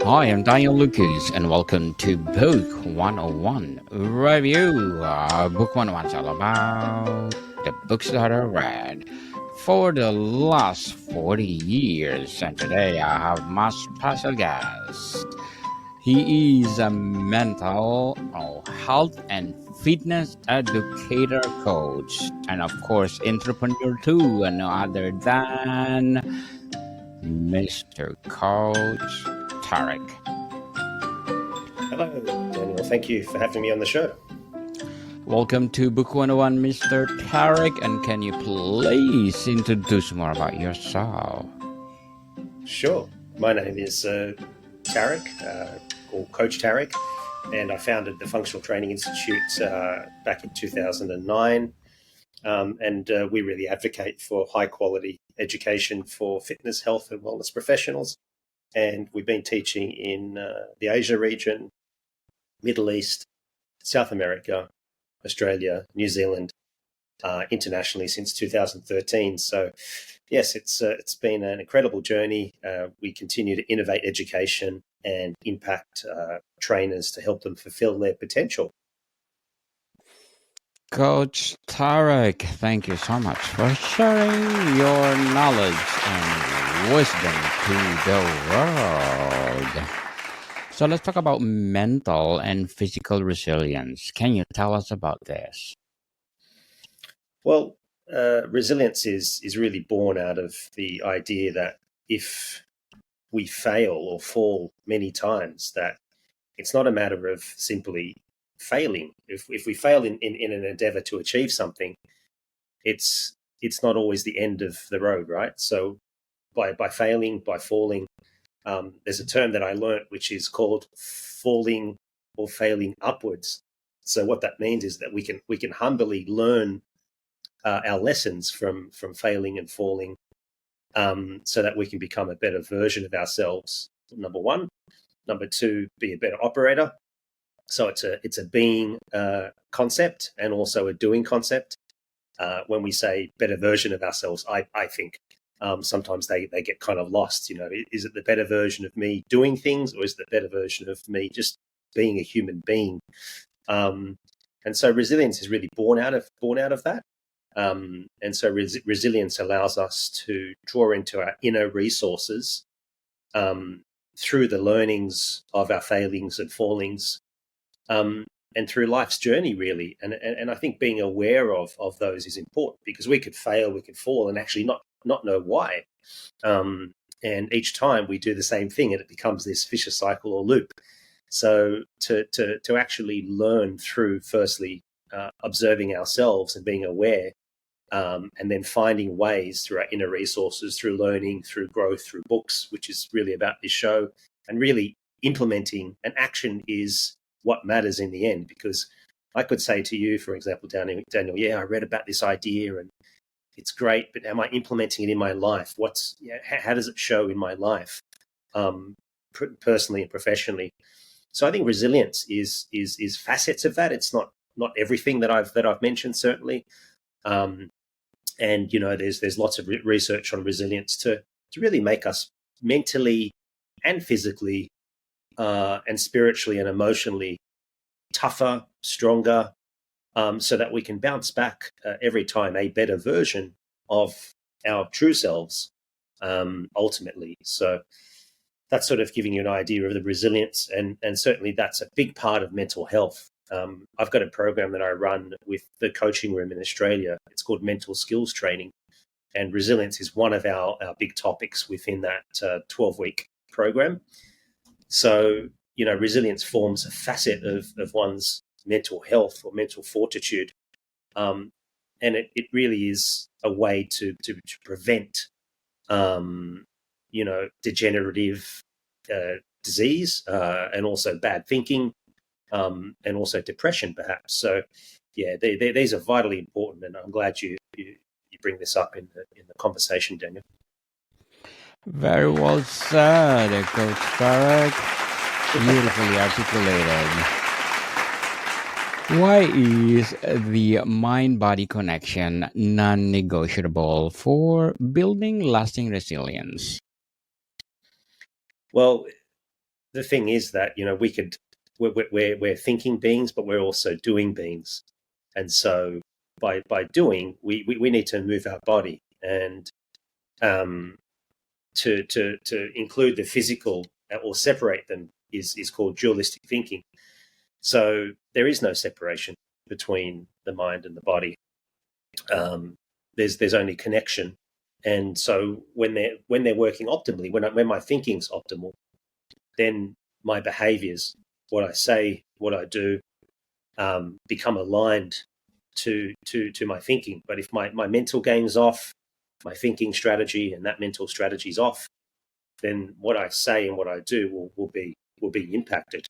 Hi, I'm Daniel Lucas, and welcome to Book 101 Review. Book 101 is all about the books that I read for the last 40 years. And today I have my special guest. He is a mental health and fitness educator coach, and of course, entrepreneur too, and no other than Mr. Coach Tarek. Hello, Daniel. Thank you for having me on the show. Welcome to Book 101, Mr. Tarek, and can you please introduce more about yourself? Sure. My name is Tarek, or Coach Tarek, and I founded the Functional Training Institute back in 2009. We really advocate for high quality education for fitness, health, and wellness professionals. And we've been teaching in the Asia region, Middle East, South America, Australia, New Zealand, internationally since 2013. So, yes, it's been an incredible journey. We continue to innovate education and impact trainers to help them fulfill their potential. Coach Tarek, thank you so much for sharing your knowledge and wisdom to the world. So let's talk about mental and physical resilience. Can you tell us about this? Well, resilience is really born out of the idea that if we fail or fall many times, that it's not a matter of simply failing. If we fail in an endeavor to achieve something, it's not always the end of the road, right? So by failing, by falling, there's a term that I learned which is called falling or failing upwards. So what that means is that we can humbly learn our lessons from failing and falling, so that we can become a better version of ourselves. Number one. Number two, be a better operator. So it's a being concept and also a doing concept. When we say better version of ourselves, I think sometimes they get kind of lost. You know, is it the better version of me doing things, or is it the better version of me just being a human being? And so resilience is really born out of that. And so resilience allows us to draw into our inner resources through the learnings of our failings and fallings, and through life's journey, really. And I think being aware of those is important, because we could fail, we could fall, and actually not know why. And each time we do the same thing, and it becomes this vicious cycle or loop. So to actually learn through, firstly, observing ourselves and being aware, and then finding ways through our inner resources, through learning, through growth, through books, which is really about this show, and really implementing an action is what matters in the end. Because I could say to you, for example, Daniel, yeah, I read about this idea and it's great, but am I implementing it in my life? How does it show in my life, personally and professionally? So I think resilience is facets of that. It's not everything that I've mentioned, certainly. And there's lots of research on resilience to really make us mentally and physically, and spiritually and emotionally tougher, stronger, so that we can bounce back every time a better version of our true selves, ultimately. So that's sort of giving you an idea of the resilience, and certainly that's a big part of mental health. I've got a program that I run with the coaching room in Australia. It's called Mental Skills Training, and resilience is one of our big topics within that 12-week program. So, resilience forms a facet of one's mental health or mental fortitude. And it really is a way to prevent, degenerative disease, and also bad thinking, and also depression, perhaps. So, yeah, these are vitally important, and I'm glad you bring this up in the conversation, Daniel. Very well said, Coach Tarek. Beautifully articulated. Why is the mind-body connection non-negotiable for building lasting resilience? Well, the thing is that we're thinking beings, but we're also doing beings, and so by doing, we need to move our body, and to include the physical or separate them is called dualistic thinking. So there is no separation between the mind and the body. There's only connection, and so when they're working optimally, when my thinking's optimal, then my behaviors, what I say, what I do, become aligned to my thinking. But if my mental game's off, my thinking strategy and that mental strategy's off, then what I say and what I do will be impacted.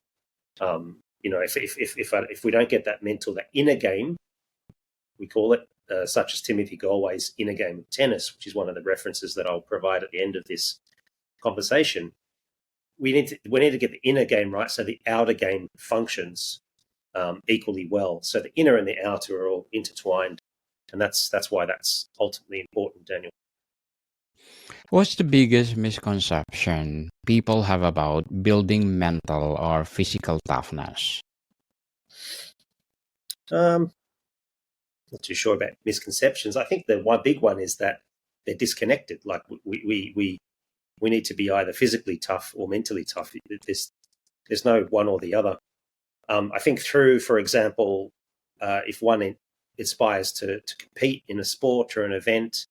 If we don't get that mental, that inner game, we call it, such as Timothy Galway's inner game of tennis, which is one of the references that I'll provide at the end of this conversation. We need to get the inner game right, so the outer game functions equally well. So the inner and the outer are all intertwined, and that's why that's ultimately important, Daniel. What's the biggest misconception people have about building mental or physical toughness? Not too sure about misconceptions. I think the one big one is that they're disconnected. Like we need to be either physically tough or mentally tough. There's no one or the other. I think for example, if one aspires to compete in a sport or an event,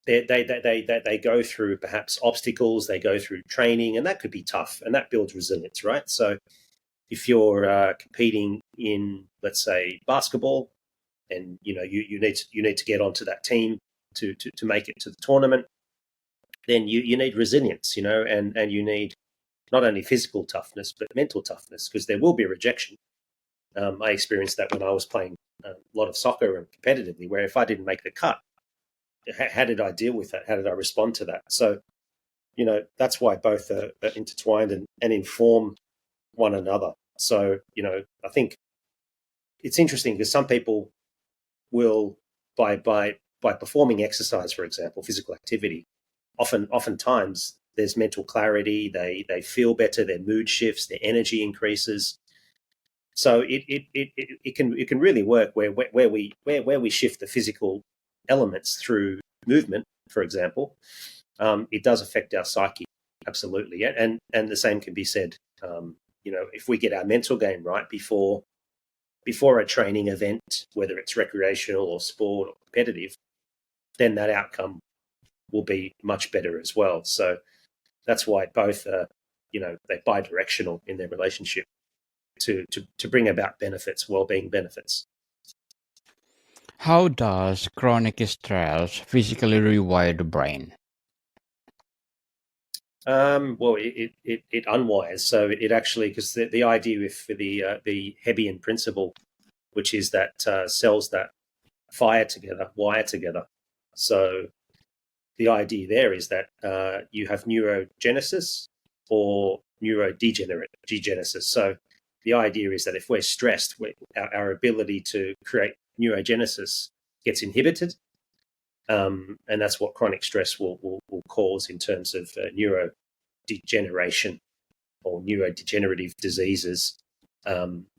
they go through perhaps obstacles, they go through training, and that could be tough, and that builds resilience, right? So if you're competing in, let's say, basketball, and you need to get onto that team to make it to the tournament, then you need resilience, and you need not only physical toughness but mental toughness, because there will be rejection. I experienced that when I was playing a lot of soccer and competitively, where if I didn't make the cut, how did I deal with that? How did I respond to that? So, that's why both are intertwined and inform one another. So, I think it's interesting because some people will, by performing exercise, for example, physical activity, oftentimes there's mental clarity. They feel better. Their mood shifts. Their energy increases. So it can really work where we shift the physical elements through movement, for example. It does affect our psyche, absolutely, and the same can be said. If we get our mental game right before a training event, whether it's recreational or sport or competitive, then that outcome will be much better as well. So that's why both are, they're bi-directional in their relationship to bring about benefits, well-being benefits. How does chronic stress physically rewire the brain? Well, it unwires. So it actually, because the idea with the Hebbian principle, which is that cells that fire together wire together. So the idea there is that you have neurogenesis or neurodegenesis. So the idea is that if we're stressed, our ability to create neurogenesis gets inhibited, and that's what chronic stress will cause in terms of neurodegeneration or neurodegenerative diseases.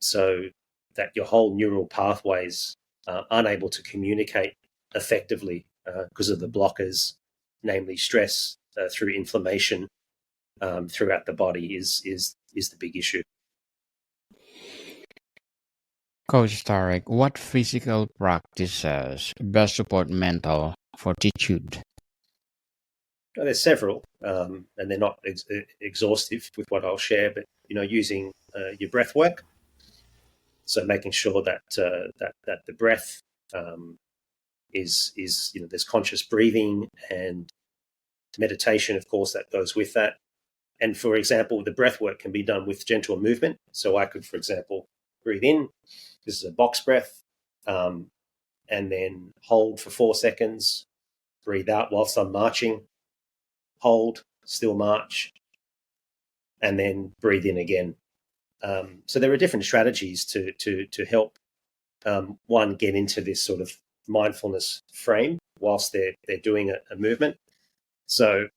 So that your whole neural pathways are unable to communicate effectively because of the blockers, namely stress through inflammation throughout the body is the big issue. Coach Tarek, what physical practices best support mental fortitude? Well, there's several, and they're not exhaustive with what I'll share, but using your breath work. So making sure that that the breath is there's conscious breathing and meditation, of course, that goes with that. And for example, the breath work can be done with gentle movement. So I could, for example, breathe in. This is a box breath, and then hold for 4 seconds. Breathe out whilst I'm marching. Hold, still march, and then breathe in again. So there are different strategies to help one get into this sort of mindfulness frame whilst they're doing a movement. So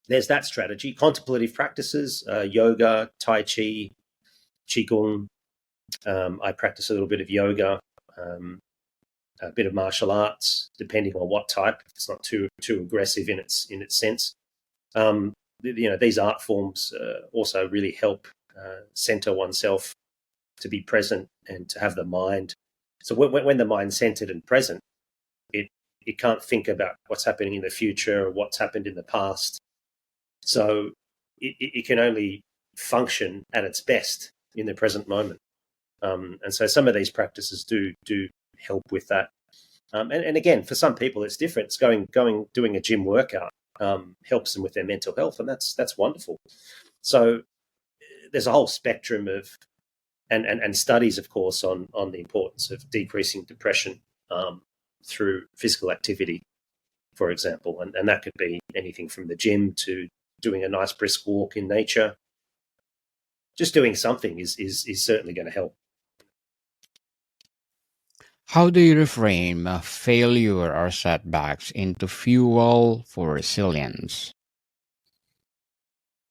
there's that strategy. Contemplative practices, yoga, tai chi, qigong. I practice a little bit of yoga, a bit of martial arts, depending on what type. It's not too aggressive in its sense. These art forms also really help center oneself, to be present and to have the mind. So when the mind's centered and present, it can't think about what's happening in the future or what's happened in the past. So it can only function at its best in the present moment. And so some of these practices do help with that. And again, for some people, it's different. It's doing a gym workout helps them with their mental health, and that's wonderful. So there's a whole spectrum of and studies, of course, on the importance of decreasing depression through physical activity, for example, and that could be anything from the gym to doing a nice brisk walk in nature. Just doing something is certainly going to help. How do you reframe failure or setbacks into fuel for resilience?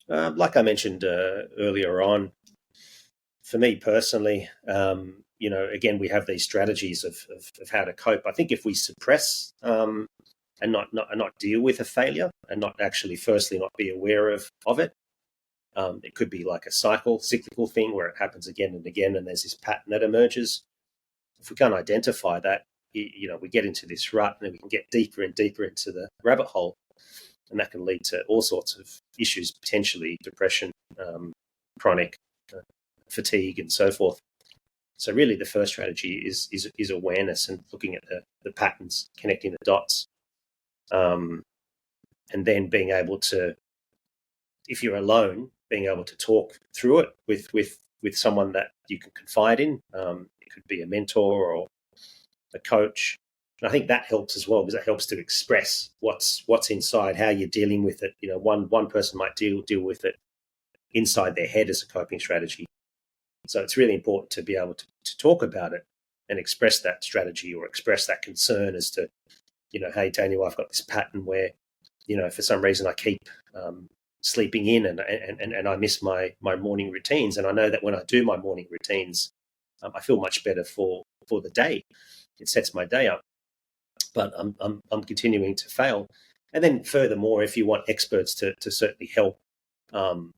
Like I mentioned earlier on, for me personally, again, we have these strategies of how to cope. I think if we suppress and not deal with a failure and not actually, firstly, not be aware of it, it could be like a cyclical thing where it happens again and again, and there's this pattern that emerges. If we can't identify that, we get into this rut, and then we can get deeper and deeper into the rabbit hole, and that can lead to all sorts of issues, potentially depression, chronic fatigue, and so forth. So really, the first strategy is awareness and looking at the patterns, connecting the dots, and then being able to, if you're alone, being able to talk through it with someone that you can confide in. It could be a mentor or a coach. And I think that helps as well, because it helps to express what's inside, how you're dealing with it. One person might deal with it inside their head as a coping strategy. So it's really important to be able to talk about it and express that strategy or express that concern as to, hey, Daniel, I've got this pattern where, for some reason I keep sleeping in and I miss my morning routines. And I know that when I do my morning routines, I feel much better for the day. It sets my day up. But I'm continuing to fail. And then furthermore, if you want experts to certainly help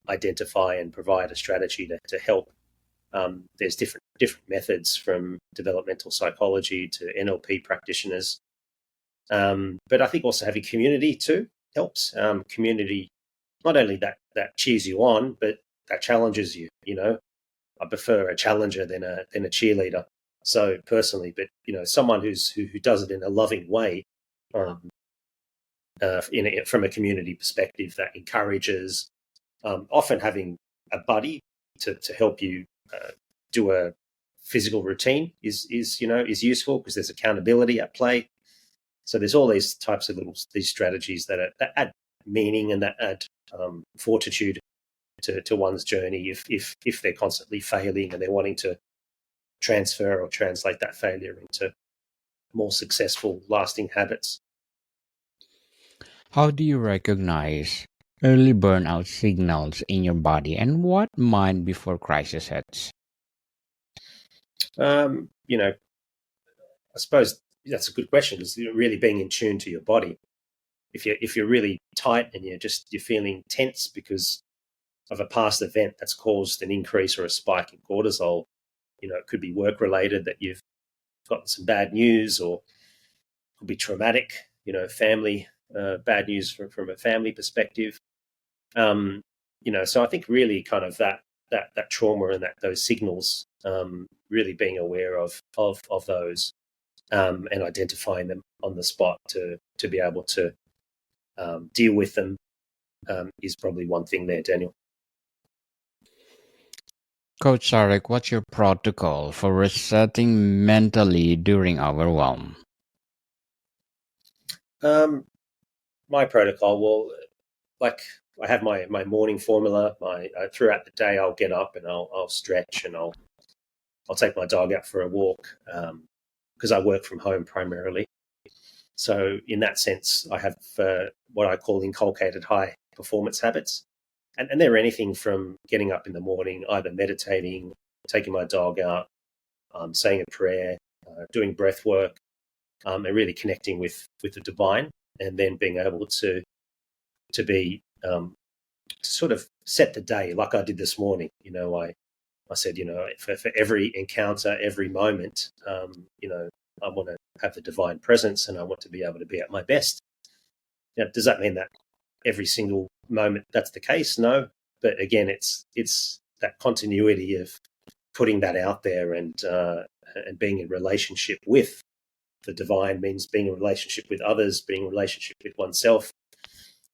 identify and provide a strategy to help, there's different methods, from developmental psychology to NLP practitioners. But I think also having community too helps. Community, not only that cheers you on, but that challenges you. I prefer a challenger than a cheerleader. So personally, but someone who does it in a loving way, from a community perspective, that encourages. Often having a buddy to help you do a physical routine is useful, because there's accountability at play. So there's all these types of these strategies that add meaning and that add fortitude to one's journey if they're constantly failing and they're wanting to transfer or translate that failure into more successful, lasting habits. How do you recognize early burnout signals in your body, and what mind before crisis hits? I suppose that's a good question, because really being in tune to your body. If you're really tight and you're feeling tense because of a past event that's caused an increase or a spike in cortisol, it could be work related, that you've gotten some bad news, or it could be traumatic, family, bad news from a family perspective. So I think really kind of that trauma and those signals, really being aware of those, and identifying them on the spot to be able to deal with them, is probably one thing there, Daniel. Coach Tarek, what's your protocol for resetting mentally during overwhelm? My protocol, well, like I have my morning formula. Throughout the day, I'll get up and I'll stretch, and I'll take my dog out for a walk, because I work from home primarily. So in that sense, I have what I call inculcated high performance habits. And they're anything from getting up in the morning, either meditating, taking my dog out, saying a prayer, doing breath work, and really connecting with the divine, and then being able to be to sort of set the day like I did this morning. I said, for every encounter, every moment, I want to have the divine presence, and I want to be able to be at my best. Now, does that mean that every single moment that's the case? No, but again, it's that continuity of putting that out there, and being in relationship with the divine means being in relationship with others, being in relationship with oneself.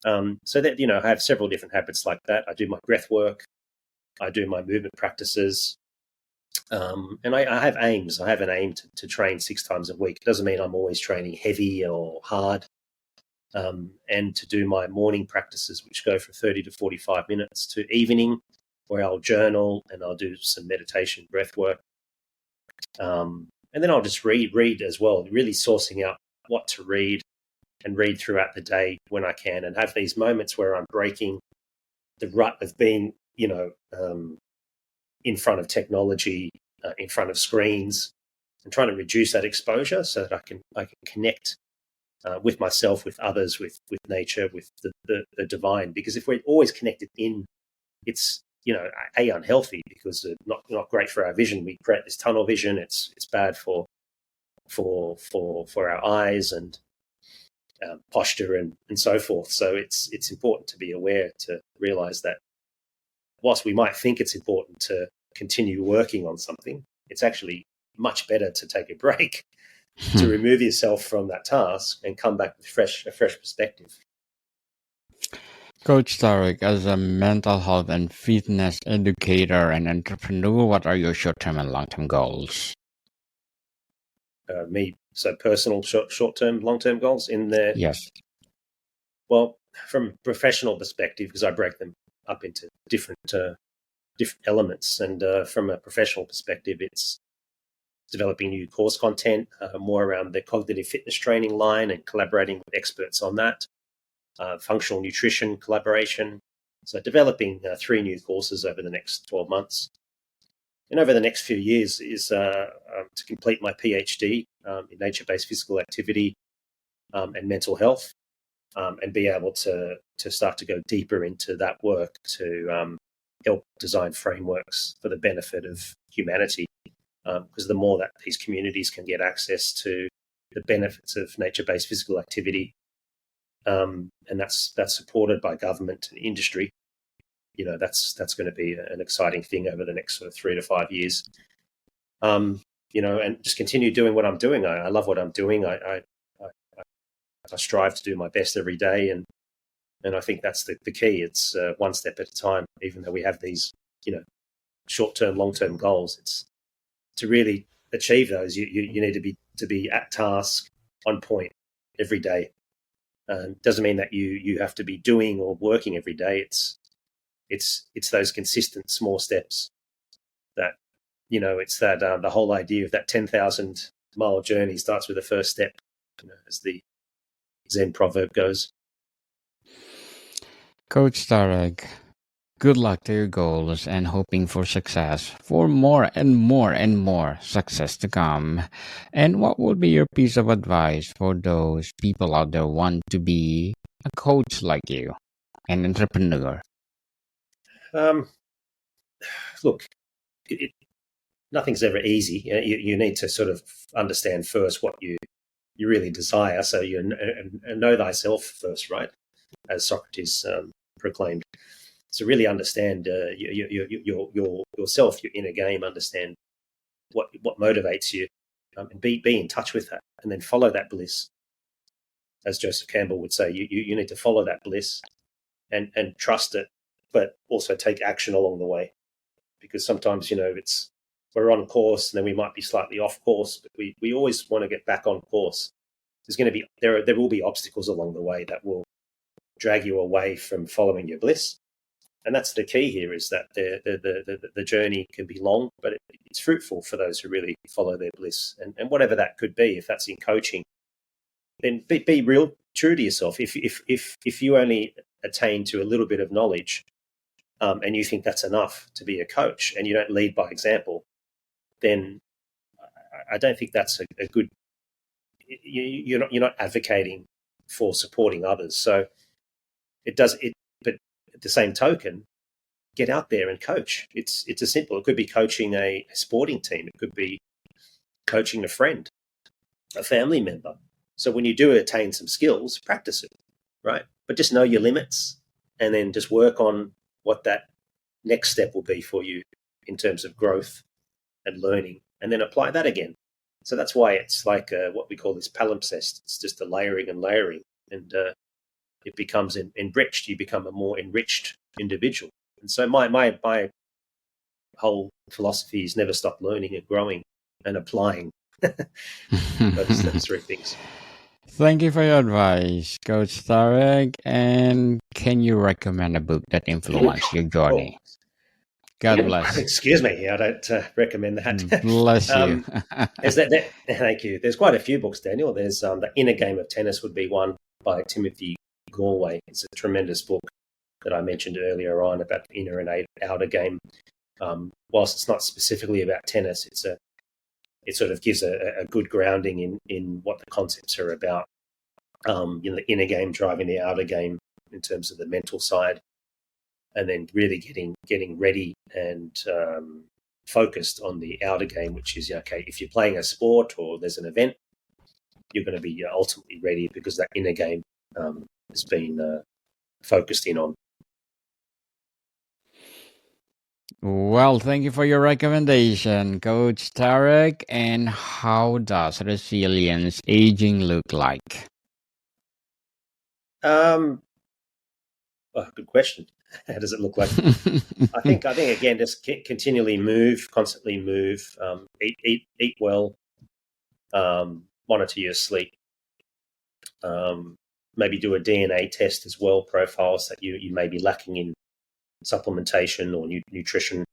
So that, I have several different habits like that. I do my breath work, I do my movement practices, and I have aims. I have an aim to train 6 times a week. It doesn't mean I'm always training heavy or hard. And to do my morning practices, which go from 30 to 45 minutes, to evening, where I'll journal and I'll do some meditation, breath work. And then I'll just read as well, really sourcing out what to read, and read throughout the day when I can, and have these moments where I'm breaking the rut of being, in front of technology, in front of screens, and trying to reduce that exposure so that I can connect with myself, with others, with nature, with the divine. Because if we're always connected in, it's unhealthy, because it's not great for our vision. We create this tunnel vision. It's bad for our eyes and posture and so forth. So it's important to be aware, to realize that whilst we might think it's important to continue working on something, it's actually much better to take a break, to remove yourself from that task and come back with a fresh perspective. Coach Tarek, as a mental health and fitness educator and entrepreneur, what are your short-term and long-term goals? So personal short-term, long-term goals in there. Yes. Well, from a professional perspective, because I break them up into different elements, and from a professional perspective, it's developing new course content, more around the cognitive fitness training line, and collaborating with experts on that. Functional nutrition collaboration. So developing 3 new courses over the next 12 months. And over the next few years is to complete my PhD in nature-based physical activity and mental health, and be able to start to go deeper into that work to help design frameworks for the benefit of humanity. Because the more that these communities can get access to the benefits of nature-based physical activity, and that's supported by government and industry, that's going to be an exciting thing over the next sort of 3 to 5 years. And just continue doing what I'm doing. I love what I'm doing. I strive to do my best every day, and I think that's the key. It's one step at a time. Even though we have these, short-term, long-term goals, it's to really achieve those. You need to be at task, on point every day. Doesn't mean that you have to be doing or working every day. It's those consistent small steps that, it's that the whole idea of that 10,000 mile journey starts with the first step, as the Zen proverb goes. Coach Tarek, good luck to your goals and hoping for success, for more and more and more success to come. And what would be your piece of advice for those people out there who want to be a coach like you, an entrepreneur? Look, nothing's ever easy. You need to sort of understand first what you really desire. So you know thyself first, right? As Socrates proclaimed. So really understand yourself, your inner game. Understand what motivates you, and be in touch with that, and then follow that bliss. As Joseph Campbell would say, you need to follow that bliss, and trust it, but also take action along the way. Because sometimes, we're on course and then we might be slightly off course, but we always want to get back on course. There will be obstacles along the way that will drag you away from following your bliss. And that's the key here, is that the journey can be long, but it's fruitful for those who really follow their bliss. And whatever that could be, if that's in coaching, then be real true to yourself. If you only attain to a little bit of knowledge, and you think that's enough to be a coach, and you don't lead by example, then I don't think that's a good. You're not advocating for supporting others. So it does it, but at the same token, get out there and coach. It's as simple. It could be coaching a sporting team. It could be coaching a friend, a family member. So when you do attain some skills, practice it, right? But just know your limits, and then just work on what that next step will be for you in terms of growth and learning, and then apply that again. So that's why it's like what we call this palimpsest. It's just a layering and layering, and it becomes enriched. You become a more enriched individual. And so my whole philosophy is never stop learning and growing and applying those three things. Thank you for your advice, Coach Tarek. And can you recommend a book that influenced your journey? God bless. Excuse me, I don't recommend that. Bless you. Thank you. There's quite a few books, Daniel. There's The Inner Game of Tennis would be one by Timothy Galway. It's a tremendous book that I mentioned earlier on about the inner and outer game. Whilst it's not specifically about tennis, it sort of gives a good grounding in what the concepts are about. The inner game driving the outer game in terms of the mental side, and then really getting ready and focused on the outer game, which is, okay, if you're playing a sport or there's an event, you're going to be ultimately ready because that inner game has been focused in on. Well, thank you for your recommendation, Coach Tarek. And how does resilience aging look like? Good question. How does it look like? I think again, just continually move, constantly move, eat well, monitor your sleep, maybe do a DNA test as well, profiles that you may be lacking in supplementation or nutrition.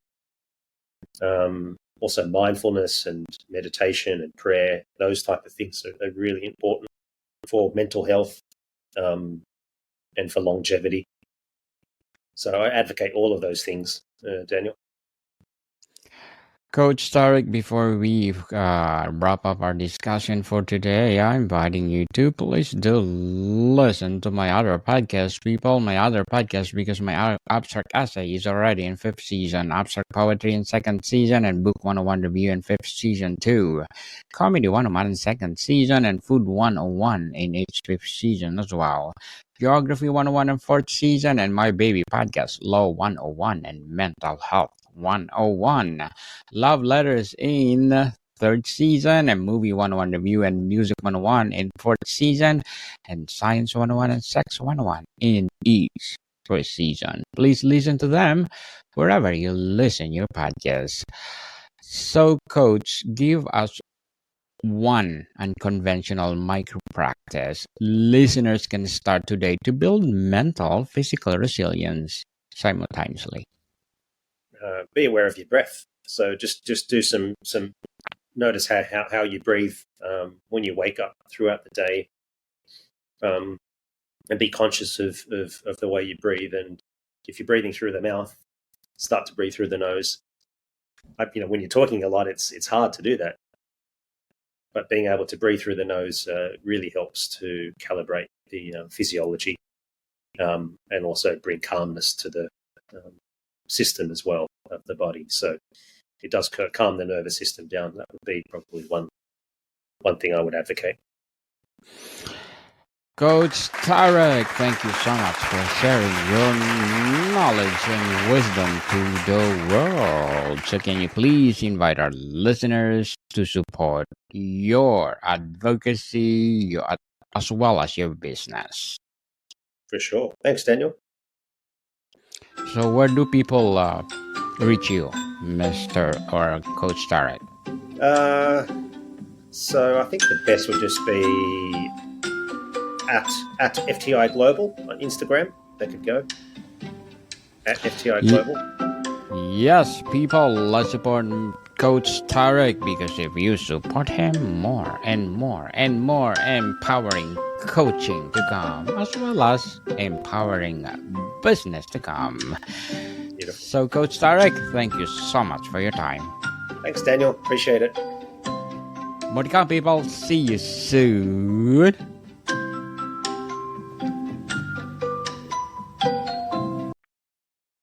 Also mindfulness and meditation and prayer, those type of things are really important for mental health and for longevity. So I advocate all of those things, Daniel. Coach Tarek, before we wrap up our discussion for today, I'm inviting you to please do listen to my other podcast, people, because my abstract essay is already in 5th season, abstract poetry in 2nd season, and book 101 review in 5th season too. Comedy 101 in 2nd season, and food 101 in each 5th season as well. Geography 101 in 4th season, and my baby podcast, Law 101 and Mental Health 101. Love Letters in 3rd season, and Movie 101 Review and Music 101 in 4th season, and Science 101 and Sex 101 in each 1st season. Please listen to them wherever you listen your podcast. So, Coach, give us one unconventional micro practice listeners can start today to build mental, physical resilience simultaneously. Be aware of your breath. So just do some notice how you breathe when you wake up throughout the day, and be conscious of the way you breathe. And if you're breathing through the mouth, start to breathe through the nose. When you're talking a lot, it's hard to do that. But being able to breathe through the nose really helps to calibrate the physiology and also bring calmness to the system as well of the body. So it does calm the nervous system down. That would be probably one thing I would advocate. Coach Tarek, thank you so much for sharing your knowledge and wisdom to the world. So can you please invite our listeners to support your advocacy as well as your business? For sure. Thanks, Daniel. So where do people reach you, Mr. or Coach Tarek? So I think the best would just be at FTI Global on Instagram. They could go at FTI Global. Yes, people, let's support Coach Tarek, because if you support him, more and more and more empowering coaching to come, as well as empowering business to come. Beautiful. So, Coach Tarek, thank you so much for your time. Thanks, Daniel. Appreciate it. More to come, people. See you soon.